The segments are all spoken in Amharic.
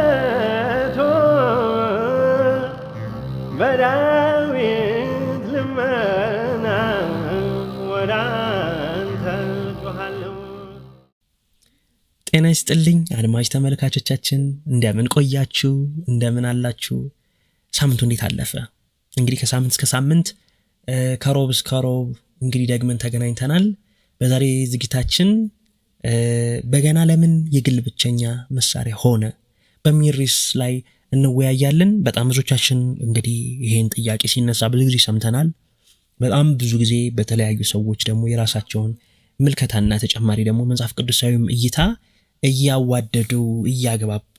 አቤቱ በዳዊት ልመና ወደ አንተ ጮኻለሁ። ጤና ይስጥልኝ አድማጭ ተመልካቾቻችን፣ እንደምን ቆያችሁ? እንደምን አላችሁ? ሳምንቱ እንዴት አለፈ? እንግዲህ ከሳምንት እስከ ሳምንት ከሮብ እስከ ሮብ እንግዲህ ደግመን ተገናኝተናል። በዛሬ ዝግጅታችን በገና ለምን የግል ብቸኛ መሳሪያ ሆነ በሚል ርዕስ ላይ እንወያያለን። በጣም ብዙዎቻችን እንግዲህ ይሄን ጥያቄ ሲነሳ ብዙ ጊዜ ሰምተናል። በጣም ብዙ ጊዜ በተለያዩ ሰዎች ደግሞ የራሳቸውን ምልከታና ተጨማሪ ደግሞ መጽሐፍ ቅዱሳዊም እይታ እያዋደዱ እያገባቡ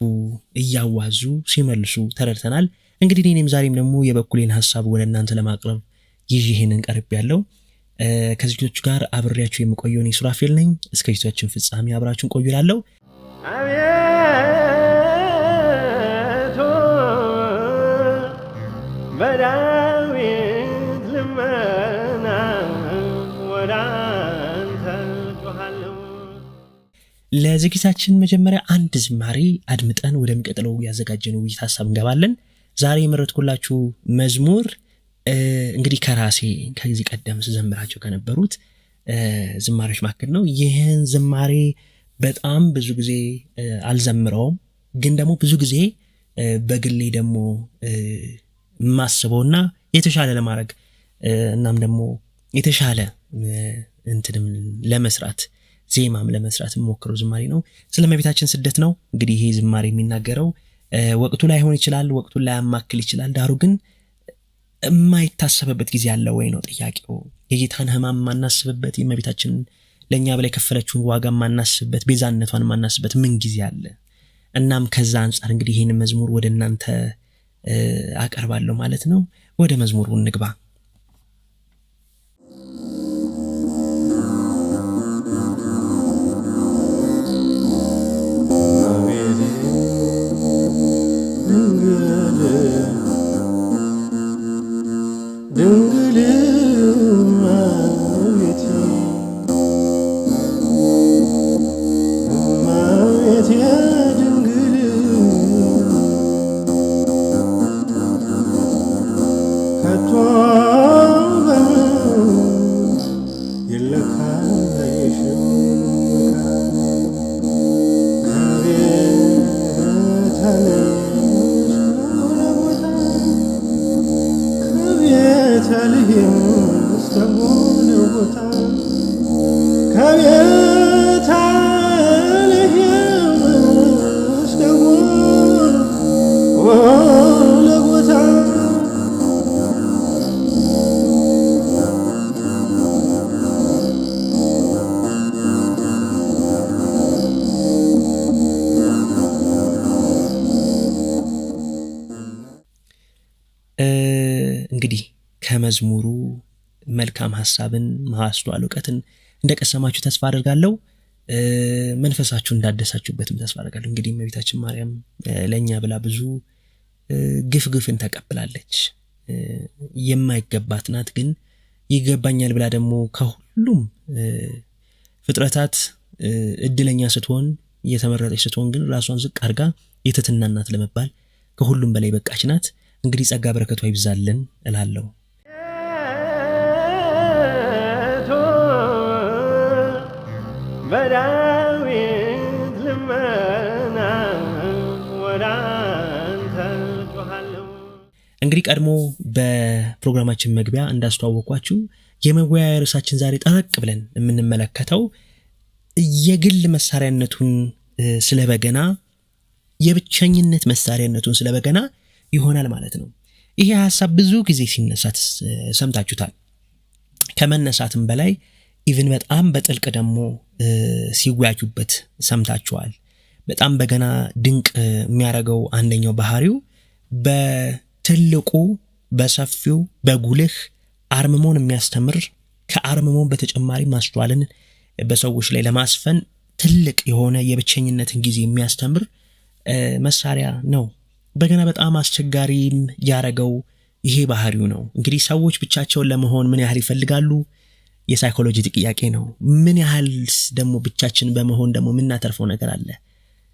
እያዋዙ ሲመልሱ ተረድተናል። እንግዲህ እኔም ዛሬም ደግሞ የበኩሌን ሐሳብ ወደ እናንተ ለማቅረብ ይዤ ይሄንን ቀርብ ያለው ከዝግጅቶቹ ጋር አብሬያችሁ የምቆየው እኔ ሱራፌል ነኝ። እስከ ዝግጅታችን ፍጻሜ አብራችሁን ቆዩ እላለሁ። አቤቱ በዳዊት ልመና ወደ አንተ ጮኻለሁ። ለዝግጅታችን መጀመሪያ አንድ ዝማሬ አድምጠን ወደሚቀጥለው ያዘጋጀነው ውይይት ሐሳብ እንገባለን። ዛሬ የመረጥኩላችሁ መዝሙር እንግዲህ ከራሴ ከዚህ ቀደም ስዘምራቸው ከነበሩት ዝማሬዎች መካከል ነው። ይህን ዝማሬ በጣም ብዙ ጊዜ አልዘምረውም፣ ግን ደግሞ ብዙ ጊዜ በግሌ ደግሞ የማስበውና የተሻለ ለማድረግ እናም ደግሞ የተሻለ እንትንም ለመስራት ዜማም ለመስራት የምሞክረው ዝማሬ ነው። ስለ እመቤታችን ስደት ነው። እንግዲህ ይሄ ዝማሬ የሚናገረው ወቅቱ ላይ ሆን ይችላል፣ ወቅቱን ላይ ያማክል ይችላል። ዳሩ ግን የማይታሰብበት ጊዜ አለ ወይ ነው ጥያቄው። የጌታን ሕማም ማናስብበት፣ የእመቤታችን ለኛ በላይ ከፈለችውን ዋጋ ማናስብበት፣ ቤዛነቷን ማናስብበት ምን ጊዜ አለ? እናም ከዛ አንፃር እንግዲህ ይሄን መዝሙር ወደ እናንተ አቀርባለሁ ማለት ነው። ወደ መዝሙሩ እንግባ። ድንግል እመቤቴ እመቤቴ ድንግል ከቶ በምን ይለካል ቤተልሔም እስከሆነ ቦታ ከቤተልሔም እስከሆነ ቦታ እንግዲህ ከመዝሙሩ መልካም ሐሳብን ማስተዋል ዕውቀትን እንደቀሰማችሁ ተስፋ አደርጋለሁ። መንፈሳችሁ እንዳደሳችሁበትም ተስፋ አደርጋለሁ። እንግዲህ እመቤታችን ማርያም ለኛ ብላ ብዙ ግፍን ተቀብላለች። የማይገባት ናት፣ ግን ይገባኛል ብላ ደግሞ ከሁሉም ፍጥረታት እድለኛ ስትሆን የተመረጠች ስትሆን ግን ራሷን ዝቅ አድርጋ የትሕትና እናት ለመባል ከሁሉም በላይ በቃች ናት። እንግዲህ ጸጋ በረከቷ ይብዛልን እላለሁ። በዳዊት ልመና ወደ አንተ ጮኻለሁ። እንግዲህ ቀድሞ በፕሮግራማችን መግቢያ እንዳስተዋወቅኳችሁ የመወያያ ርዕሳችን ዛሬ ጠለቅ ብለን የምንመለከተው የግል መሳሪያነቱን ስለ በገና፣ የብቸኝነት መሳሪያነቱን ስለ በገና ይሆናል ማለት ነው። ይሄ ሐሳብ ብዙ ጊዜ ሲነሳት ሰምታችሁታል። ከመነሳትም በላይ ኢቭን በጣም በጥልቅ ደግሞ ሲወያዩበት ሰምታችኋል። በጣም በገና ድንቅ የሚያደርገው አንደኛው ባህሪው በትልቁ በሰፊው በጉልህ አርምሞን የሚያስተምር፣ ከአርምሞን በተጨማሪ ማስተዋልን በሰዎች ላይ ለማስፈን ትልቅ የሆነ የብቸኝነትን ጊዜ የሚያስተምር መሳሪያ ነው። በገና በጣም አስቸጋሪም ያረገው ይሄ ባህሪው ነው። እንግዲህ ሰዎች ብቻቸውን ለመሆን ምን ያህል ይፈልጋሉ? የሳይኮሎጂ ጥያቄ ነው። ምን ያህል ደግሞ ብቻችን በመሆን ደግሞ የምናተርፈው ነገር አለ?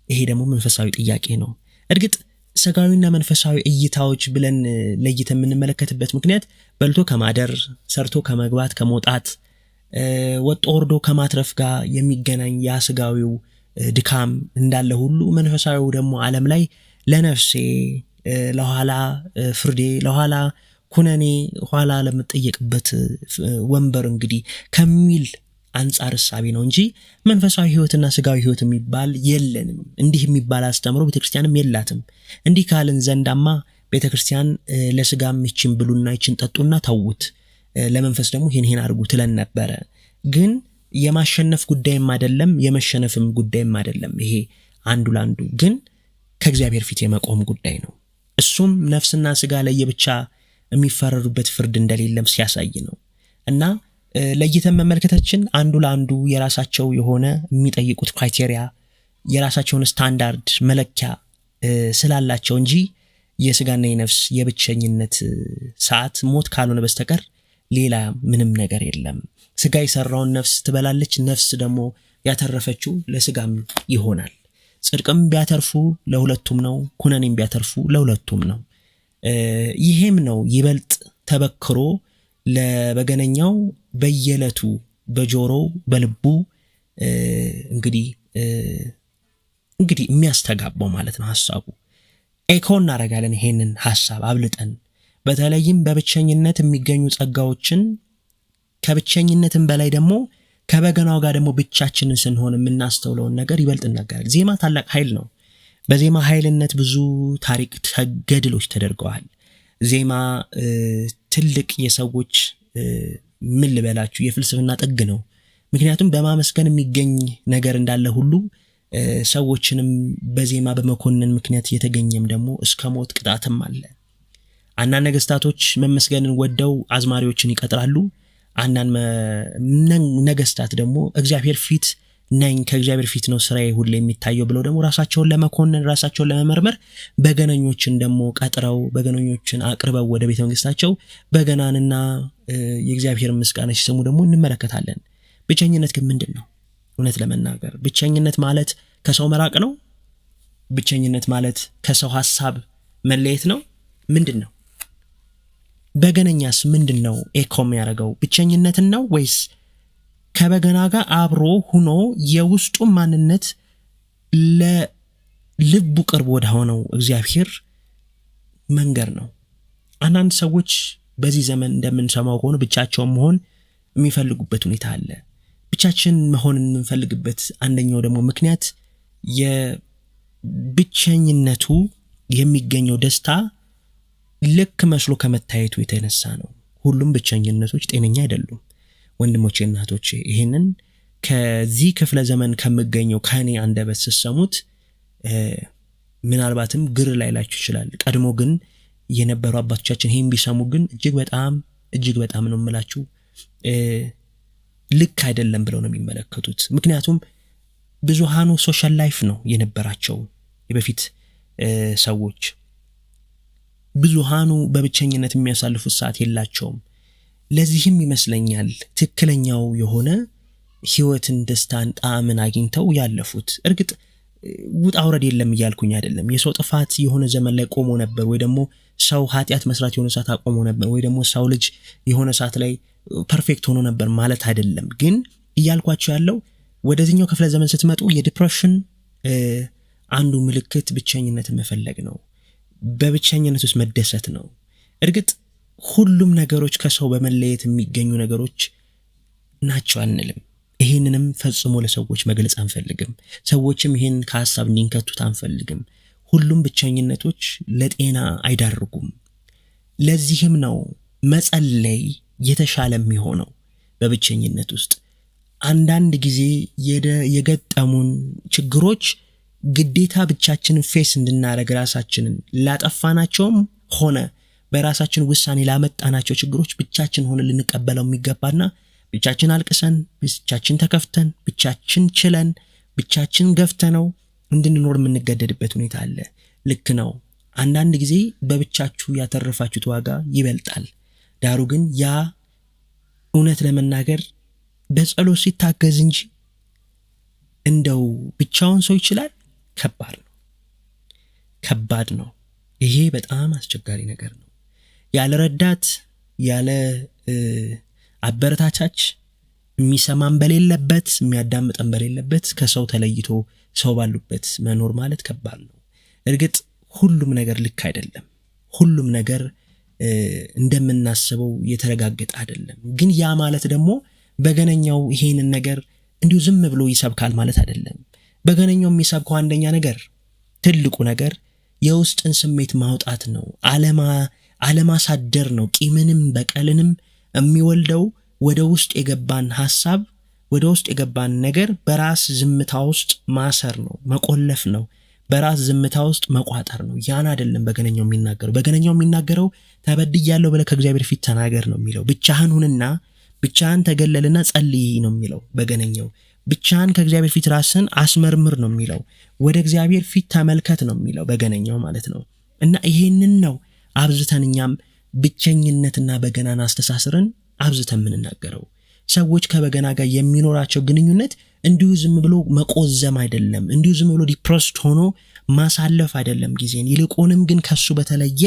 ይሄ ደግሞ መንፈሳዊ ጥያቄ ነው። እርግጥ ስጋዊና መንፈሳዊ እይታዎች ብለን ለይተን የምንመለከትበት ምክንያት በልቶ ከማደር፣ ሰርቶ ከመግባት ከመውጣት፣ ወጦ ወርዶ ከማትረፍ ጋር የሚገናኝ ያ ስጋዊው ድካም እንዳለ ሁሉ መንፈሳዊው ደግሞ ዓለም ላይ ለነፍሴ ለኋላ ፍርዴ ለኋላ ኩነኔ ኋላ ለምጠየቅበት ወንበር እንግዲህ ከሚል አንጻር ሐሳቢ ነው እንጂ መንፈሳዊ ህይወትና ስጋዊ ህይወት የሚባል የለንም። እንዲህ የሚባል አስተምሮ ቤተክርስቲያንም የላትም። እንዲህ ካልን ዘንዳማ ቤተክርስቲያን ለስጋም ይችን ብሉና ይችን ጠጡና ተውት፣ ለመንፈስ ደግሞ ይሄን አድርጉ ትለን ነበረ። ግን የማሸነፍ ጉዳይም አይደለም የመሸነፍም ጉዳይም አይደለም። ይሄ አንዱ ላንዱ ግን ከእግዚአብሔር ፊት የመቆም ጉዳይ ነው። እሱም ነፍስና ስጋ ለየብቻ የሚፈረዱበት ፍርድ እንደሌለም ሲያሳይ ነው። እና ለይተን መመልከታችን አንዱ ለአንዱ የራሳቸው የሆነ የሚጠይቁት ክራይቴሪያ የራሳቸውን ስታንዳርድ መለኪያ ስላላቸው እንጂ የስጋና የነፍስ የብቸኝነት ሰዓት ሞት ካልሆነ በስተቀር ሌላ ምንም ነገር የለም። ስጋ የሰራውን ነፍስ ትበላለች፣ ነፍስ ደግሞ ያተረፈችው ለስጋም ይሆናል። ጽድቅም ቢያተርፉ ለሁለቱም ነው፣ ኩነኔም ቢያተርፉ ለሁለቱም ነው። ይሄም ነው ይበልጥ ተበክሮ ለበገነኛው በየለቱ በጆሮው በልቡ እንግዲህ የሚያስተጋባው ማለት ነው። ሐሳቡ ኤኮ እናረጋለን ይሄንን ሐሳብ አብልጠን በተለይም በብቸኝነት የሚገኙ ጸጋዎችን ከብቸኝነትም በላይ ደግሞ ከበገናው ጋር ደግሞ ብቻችንን ስንሆን የምናስተውለውን ነገር ይበልጥ እናገራለን። ዜማ ታላቅ ኃይል ነው። በዜማ ኃይልነት ብዙ ታሪክ ገድሎች ተደርገዋል። ዜማ ትልቅ የሰዎች ምን ልበላችሁ የፍልስፍና ጥግ ነው። ምክንያቱም በማመስገን የሚገኝ ነገር እንዳለ ሁሉ ሰዎችንም በዜማ በመኮነን ምክንያት የተገኘም ደግሞ እስከ ሞት ቅጣትም አለ። አንዳንድ ነገስታቶች መመስገንን ወደው አዝማሪዎችን ይቀጥራሉ። አንዳንድ ነገስታት ደግሞ እግዚአብሔር ፊት ነኝ ከእግዚአብሔር ፊት ነው ስራዬ ሁሉ የሚታየው ብለው ደግሞ ራሳቸውን ለመኮነን ራሳቸውን ለመመርመር በገነኞችን ደግሞ ቀጥረው በገነኞችን አቅርበው ወደ ቤተ መንግስታቸው በገናንና የእግዚአብሔር ምስጋና ሲሰሙ ደግሞ እንመለከታለን። ብቸኝነት ግን ምንድነው? እውነት ለመናገር ብቸኝነት ማለት ከሰው መራቅ ነው? ብቸኝነት ማለት ከሰው ሐሳብ መለየት ነው? ምንድነው? በገነኛስ ምንድነው ኤኮ የሚያደርገው? ብቸኝነትን ነው ወይስ ከበገና ጋር አብሮ ሆኖ የውስጡ ማንነት ለልቡ ቅርብ ወደ ሆነው እግዚአብሔር መንገር ነው? አንዳንድ ሰዎች በዚህ ዘመን እንደምንሰማው ከሆነ ብቻቸውን መሆን የሚፈልጉበት ሁኔታ አለ። ብቻችን መሆን የምንፈልግበት አንደኛው ደግሞ ምክንያት የብቸኝነቱ የሚገኘው ደስታ ልክ መስሎ ከመታየቱ የተነሳ ነው። ሁሉም ብቸኝነቶች ጤነኛ አይደሉም። ወንድሞቼ እናቶቼ ይሄንን ከዚህ ክፍለ ዘመን ከመገኘው ከኔ አንደበት ሲሰሙት ምናልባትም ግር ላይላችሁ ይችላል። ቀድሞ ግን የነበሩ አባቶቻችን ይሄን ቢሰሙ ግን እጅግ በጣም ነው የምላችሁ ልክ አይደለም ብለው ነው የሚመለከቱት። ምክንያቱም ብዙሃኑ ሶሻል ላይፍ ነው የነበራቸው የበፊት ሰዎች። ብዙሃኑ በብቸኝነት የሚያሳልፉት ሰዓት የላቸውም። ለዚህም ይመስለኛል ትክክለኛው የሆነ ህይወትን ደስታን ጣዕምን አግኝተው ያለፉት። እርግጥ ውጣ ውረድ የለም እያልኩኝ አይደለም። የሰው ጥፋት የሆነ ዘመን ላይ ቆሞ ነበር፣ ወይ ደግሞ ሰው ኃጢአት መስራት የሆነ ሰዓት አቆሞ ነበር፣ ወይ ደግሞ ሰው ልጅ የሆነ ሰዓት ላይ ፐርፌክት ሆኖ ነበር ማለት አይደለም። ግን እያልኳቸው ያለው ወደዚህኛው ክፍለ ዘመን ስትመጡ የዲፕሬሽን አንዱ ምልክት ብቸኝነትን መፈለግ ነው። በብቸኝነት ውስጥ መደሰት ነው። እርግጥ ሁሉም ነገሮች ከሰው በመለየት የሚገኙ ነገሮች ናቸው አንልም። ይሄንንም ፈጽሞ ለሰዎች መግለጽ አንፈልግም። ሰዎችም ይሄን ከሐሳብ እንዲንከቱት አንፈልግም። ሁሉም ብቸኝነቶች ለጤና አይዳርጉም። ለዚህም ነው መጸለይ የተሻለ የሚሆነው በብቸኝነት ውስጥ። አንዳንድ ጊዜ የገጠሙን ችግሮች ግዴታ ብቻችንን ፌስ እንድናረግ ራሳችንን ላጠፋናቸውም ሆነ በራሳችን ውሳኔ ላመጣናቸው ችግሮች ብቻችን ሆነ ልንቀበለው የሚገባና ብቻችን አልቅሰን ብቻችን ተከፍተን ብቻችን ችለን ብቻችን ገፍተነው እንድንኖር የምንገደድበት ሁኔታ አለ። ልክ ነው። አንዳንድ ጊዜ በብቻችሁ ያተረፋችሁት ዋጋ ይበልጣል። ዳሩ ግን ያ እውነት ለመናገር በጸሎት ሲታገዝ እንጂ እንደው ብቻውን ሰው ይችላል ከባድ ነው። ይሄ በጣም አስቸጋሪ ነገር ነው። ያለ ረዳት ያለ አበረታቻች የሚሰማን በሌለበት የሚያዳምጠን በሌለበት ከሰው ተለይቶ ሰው ባሉበት መኖር ማለት ከባድ ነው። እርግጥ ሁሉም ነገር ልክ አይደለም። ሁሉም ነገር እንደምናስበው የተረጋገጠ አይደለም። ግን ያ ማለት ደግሞ በገነኛው ይሄንን ነገር እንዲሁ ዝም ብሎ ይሰብካል ማለት አይደለም። በገነኛው የሚሰብከው አንደኛ ነገር ትልቁ ነገር የውስጥን ስሜት ማውጣት ነው። አለማሳደር ነው። ቂምንም በቀልንም የሚወልደው ወደ ውስጥ የገባን ሐሳብ፣ ወደ ውስጥ የገባን ነገር በራስ ዝምታ ውስጥ ማሰር ነው፣ መቆለፍ ነው፣ በራስ ዝምታ ውስጥ መቋጠር ነው። ያን አይደለም በገነኛው የሚናገረው። በገነኛው የሚናገረው ተበድያለሁ ብለህ ከእግዚአብሔር ፊት ተናገር ነው የሚለው። ብቻህን ሁንና ብቻህን ተገለልና ጸልይ ነው የሚለው በገነኛው። ብቻህን ከእግዚአብሔር ፊት ራስን አስመርምር ነው የሚለው። ወደ እግዚአብሔር ፊት ተመልከት ነው የሚለው በገነኛው ማለት ነው። እና ይሄንን ነው አብዝተን እኛም ብቸኝነትና በገናን አስተሳስረን አብዝተን የምንናገረው። ሰዎች ከበገና ጋር የሚኖራቸው ግንኙነት እንዲሁ ዝም ብሎ መቆዘም አይደለም፣ እንዲሁ ዝም ብሎ ዲፕረስድ ሆኖ ማሳለፍ አይደለም ጊዜን። ይልቁንም ግን ከሱ በተለየ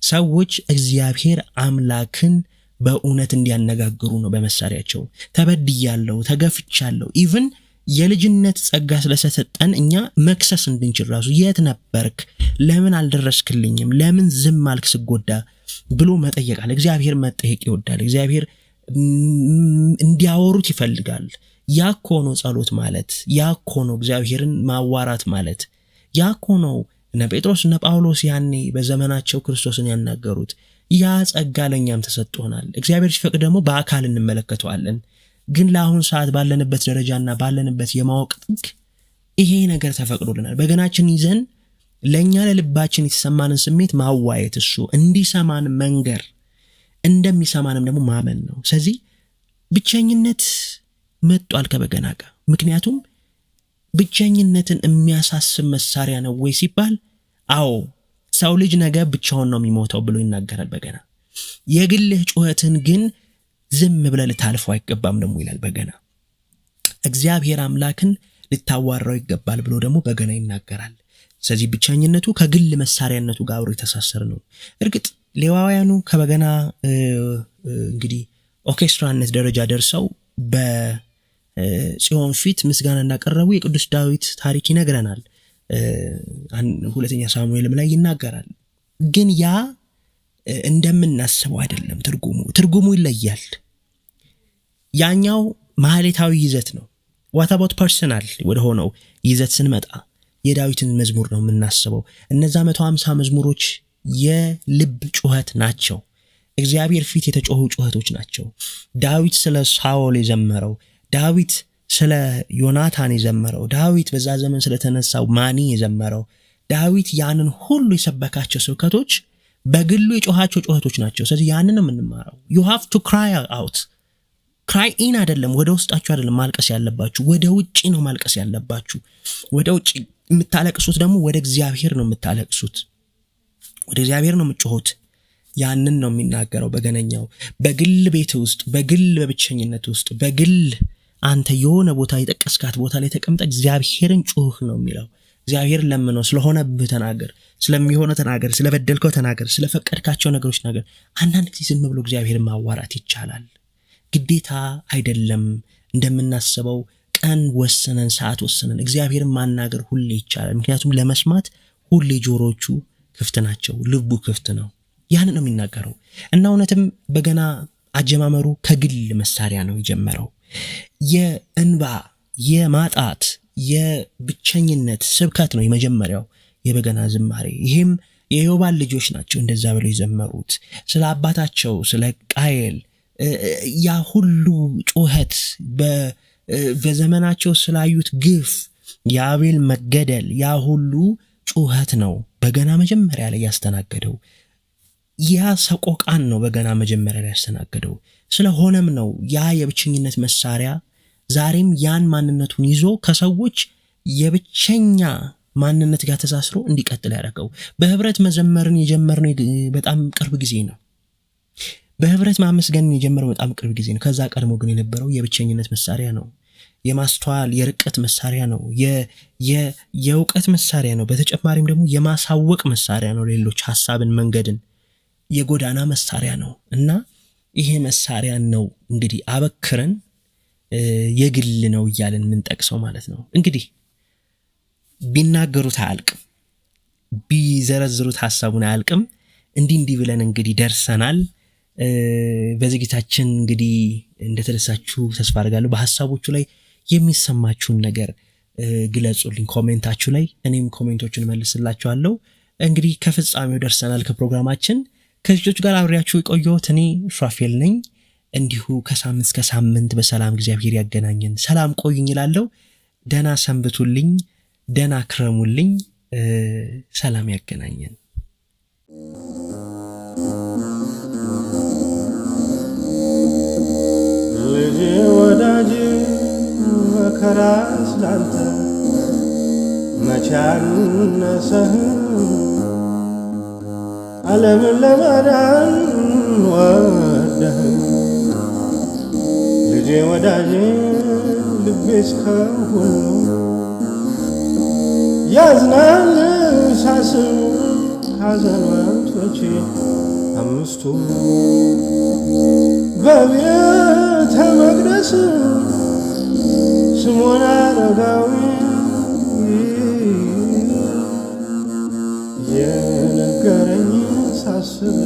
ሰዎች እግዚአብሔር አምላክን በእውነት እንዲያነጋግሩ ነው በመሳሪያቸው። ተበድያለሁ፣ ተገፍቻለሁ፣ ኢቭን የልጅነት ጸጋ ስለሰጠን እኛ መክሰስ እንድንችል ራሱ የት ነበርክ፣ ለምን አልደረስክልኝም፣ ለምን ዝም አልክ ስጎዳ ብሎ መጠየቅ አለ። እግዚአብሔር መጠየቅ ይወዳል። እግዚአብሔር እንዲያወሩት ይፈልጋል። ያኮ ነው ጸሎት ማለት፣ ያኮ ነው እግዚአብሔርን ማዋራት ማለት፣ ያኮ ነው እነ ጴጥሮስ እነ ጳውሎስ ያኔ በዘመናቸው ክርስቶስን ያናገሩት። ያ ጸጋ ለኛም ተሰጥቶናል። እግዚአብሔር ሲፈቅድ ደግሞ በአካል እንመለከተዋለን። ግን ለአሁን ሰዓት ባለንበት ደረጃና ባለንበት የማወቅ ጥግ ይሄ ነገር ተፈቅዶልናል። በገናችን ይዘን ለኛ ለልባችን የተሰማንን ስሜት ማዋየት፣ እሱ እንዲሰማን መንገር፣ እንደሚሰማንም ደግሞ ማመን ነው። ስለዚህ ብቸኝነት መጥቷል ከበገና ጋር። ምክንያቱም ብቸኝነትን የሚያሳስብ መሳሪያ ነው ወይ ሲባል፣ አዎ ሰው ልጅ ነገ ብቻውን ነው የሚሞተው ብሎ ይናገራል በገና። የግልህ ጩኸትን ግን ዝም ብለህ ልታልፈው አይገባም ደግሞ ይላል በገና። እግዚአብሔር አምላክን ልታዋራው ይገባል ብሎ ደግሞ በገና ይናገራል። ስለዚህ ብቸኝነቱ ከግል መሳሪያነቱ ጋር አብሮ የተሳሰረ ነው። እርግጥ ሌዋውያኑ ከበገና እንግዲህ ኦርኬስትራነት ደረጃ ደርሰው በጽዮን ፊት ምስጋና እንዳቀረቡ የቅዱስ ዳዊት ታሪክ ይነግረናል። ሁለተኛ ሳሙኤልም ላይ ይናገራል። ግን ያ እንደምናስበው አይደለም። ትርጉሙ ይለያል። ያኛው ማህሌታዊ ይዘት ነው። what about personal ወደ ሆነው ይዘት ስንመጣ የዳዊትን መዝሙር ነው የምናስበው። እነዛ 150 መዝሙሮች የልብ ጩኸት ናቸው። እግዚአብሔር ፊት የተጮሁ ጩኸቶች ናቸው። ዳዊት ስለ ሳኦል የዘመረው፣ ዳዊት ስለ ዮናታን የዘመረው፣ ዳዊት በዛ ዘመን ስለተነሳው ማኒ የዘመረው፣ ዳዊት ያንን ሁሉ የሰበካቸው ስብከቶች በግሉ የጮሃቸው ጩኸቶች ናቸው። ስለዚህ ያንን ነው የምንማረው። you have to cry out። cry in አይደለም፣ ወደ ውስጣችሁ አይደለም ማልቀስ ያለባችሁ፣ ወደ ውጪ ነው ማልቀስ ያለባችሁ። ወደ ውጪ የምታለቅሱት ደግሞ ወደ እግዚአብሔር ነው የምታለቅሱት፣ ወደ እግዚአብሔር ነው የምትጮሁት። ያንን ነው የሚናገረው በገነኛው። በግል ቤት ውስጥ፣ በግል በብቸኝነት ውስጥ፣ በግል አንተ የሆነ ቦታ የጠቀስካት ቦታ ላይ ተቀምጠ እግዚአብሔርን ጩህ ነው የሚለው። እግዚአብሔር ለምነው፣ ስለሆነብህ ተናገር፣ ስለሚሆነ ተናገር፣ ስለበደልከው ተናገር፣ ስለፈቀድካቸው ነገሮች ተናገር። አንዳንድ ጊዜ ዝም ብሎ እግዚአብሔርን ማዋራት ይቻላል። ግዴታ አይደለም እንደምናስበው ቀን ወሰነን ሰዓት ወሰነን እግዚአብሔርን ማናገር ሁሌ ይቻላል። ምክንያቱም ለመስማት ሁሌ ጆሮቹ ክፍት ናቸው፣ ልቡ ክፍት ነው። ያን ነው የሚናገረው። እና እውነትም በገና አጀማመሩ ከግል መሳሪያ ነው የጀመረው። የእንባ የማጣት የብቸኝነት ስብከት ነው የመጀመሪያው የበገና ዝማሬ። ይሄም የዮባል ልጆች ናቸው እንደዛ ብለው የዘመሩት ስለ አባታቸው ስለ ቃየል። ያ ሁሉ ጩኸት በዘመናቸው ስላዩት ግፍ፣ የአቤል መገደል፣ ያ ሁሉ ጩኸት ነው በገና መጀመሪያ ላይ ያስተናገደው። ያ ሰቆቃን ነው በገና መጀመሪያ ላይ ያስተናገደው። ስለሆነም ነው ያ የብቸኝነት መሳሪያ ዛሬም ያን ማንነቱን ይዞ ከሰዎች የብቸኛ ማንነት ጋር ተሳስሮ እንዲቀጥል ያደረገው። በህብረት መዘመርን የጀመርነው በጣም ቅርብ ጊዜ ነው። በህብረት ማመስገንን የጀመረው በጣም ቅርብ ጊዜ ነው። ከዛ ቀድሞ ግን የነበረው የብቸኝነት መሳሪያ ነው። የማስተዋል የርቀት መሳሪያ ነው፣ የእውቀት መሳሪያ ነው። በተጨማሪም ደግሞ የማሳወቅ መሳሪያ ነው፣ ሌሎች ሐሳብን መንገድን የጎዳና መሳሪያ ነው እና ይሄ መሳሪያ ነው እንግዲህ አበክረን የግል ነው እያልን የምንጠቅሰው ማለት ነው። እንግዲህ ቢናገሩት አያልቅም፣ ቢዘረዝሩት ሐሳቡን አያልቅም። እንዲህ ብለን እንግዲህ ደርሰናል። በዝግጅታችን እንግዲህ እንደተደሳችሁ ተስፋ አድርጋለሁ። በሐሳቦቹ ላይ የሚሰማችሁን ነገር ግለጹልኝ ኮሜንታችሁ ላይ፣ እኔም ኮሜንቶችን መልስላችኋለሁ። እንግዲህ ከፍጻሜው ደርሰናል ከፕሮግራማችን። ከልጆች ጋር አብሬያችሁ የቆየሁት እኔ ሱራፌል ነኝ። እንዲሁ ከሳምንት እስከ ሳምንት በሰላም እግዚአብሔር ያገናኘን። ሰላም ቆዩኝ እላለሁ። ደህና ሰንብቱልኝ፣ ደህና ክረሙልኝ። ሰላም ያገናኘን። ልጄ ወዳጅ መከራ ስላንተ መቻነሰህ ዓለምን ለማዳን ወደህ ልጄ ወዳጅ ልቤ እስከ ሁሉ ያዝናል ሳስብ ሐዘን መንቶቼ አምስቱ በቤተ መቅደስ ስምዖን አረጋዊ የነገረኝ ሳስብ